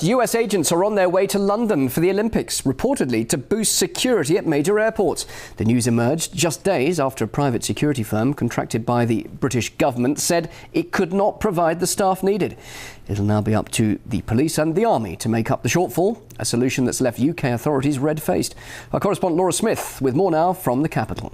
first, US agents are on their way to London for the Olympics, reportedly to boost security at major airports. The news emerged just days after a private security firm contracted by the British government said it could not provide the staff needed. It'll now be up to the police and the army to make up the shortfall, a solution that's left UK authorities red-faced. Our correspondent Laura Smith with more now from the capital.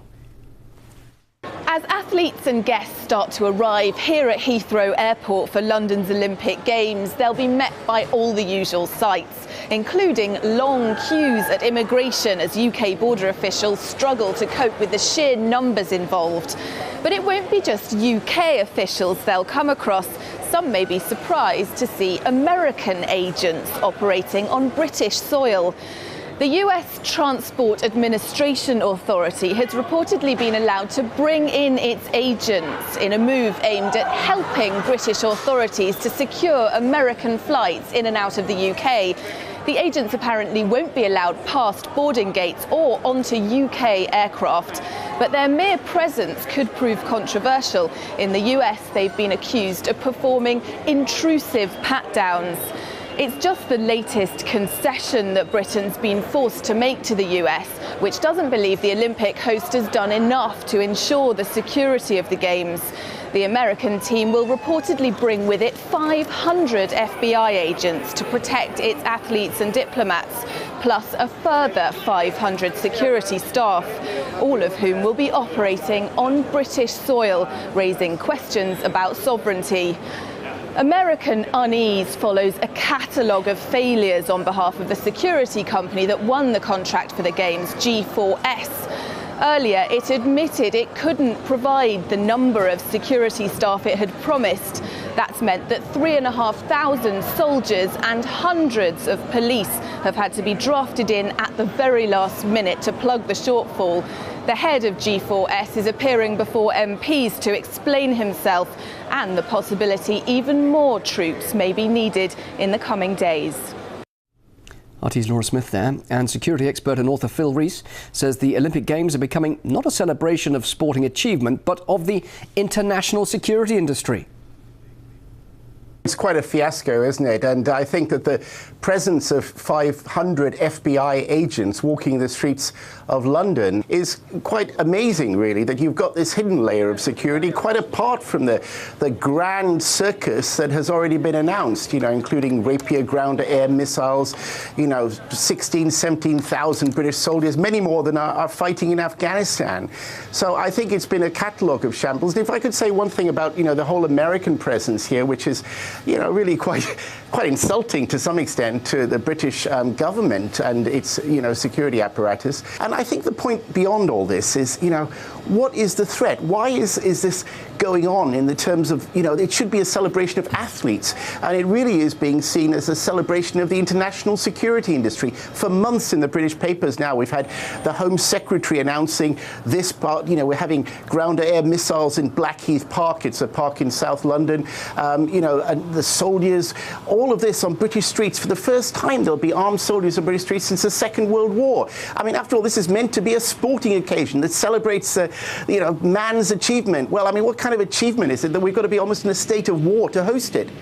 As athletes and guests start to arrive here at Heathrow Airport for London's Olympic Games, they'll be met by all the usual sights, including long queues at immigration as UK border officials struggle to cope with the sheer numbers involved. But it won't be just UK officials they'll come across. Some may be surprised to see American agents operating on British soil. The US Transport Administration Authority has reportedly been allowed to bring in its agents in a move aimed at helping British authorities to secure American flights in and out of the UK. The agents apparently won't be allowed past boarding gates or onto UK aircraft, but their mere presence could prove controversial. In the US, they've been accused of performing intrusive pat-downs. It's just the latest concession that Britain's been forced to make to the US, which doesn't believe the Olympic host has done enough to ensure the security of the Games. The American team will reportedly bring with it 500 FBI agents to protect its athletes and diplomats, plus a further 500 security staff, all of whom will be operating on British soil, raising questions about sovereignty. American unease follows a catalogue of failures on behalf of the security company that won the contract for the Games, G4S. Earlier, it admitted it couldn't provide the number of security staff it had promised. That's meant that 3,500 soldiers and hundreds of police have had to be drafted in at the very last minute to plug the shortfall. The head of G4S is appearing before MPs to explain himself and the possibility even more troops may be needed in the coming days. RT's Laura Smith there, and security expert and author Phil Rees says the Olympic Games are becoming not a celebration of sporting achievement, but of the international security industry. It's quite a fiasco, isn't it? And I think that the presence of 500 FBI agents walking the streets of London is quite amazing, really, that you've got this hidden layer of security, quite apart from the grand circus that has already been announced, you know, including Rapier ground-to-air missiles, you know, 17,000 British soldiers, many more than are fighting in Afghanistan. So I think it's been a catalogue of shambles. And if I could say one thing about, you know, the whole American presence here, which is, you know, really quite insulting to some extent to the British government and its, you know, security apparatus. And I think the point beyond all this is, you know, what is the threat? Why is this going on in the terms of, you know, it should be a celebration of athletes, and it really is being seen as a celebration of the international security industry. For months in the British papers now, we've had the Home Secretary announcing this part, you know, we're having ground-to-air missiles in Blackheath Park, it's a park in South London, you know, and the soldiers, all of this on British streets. For the first time, there'll be armed soldiers on British streets since the Second World War. I mean, after all, this is meant to be a sporting occasion that celebrates, you know, man's achievement. Well, I mean, what kind of achievement is it that we've got to be almost in a state of war to host it?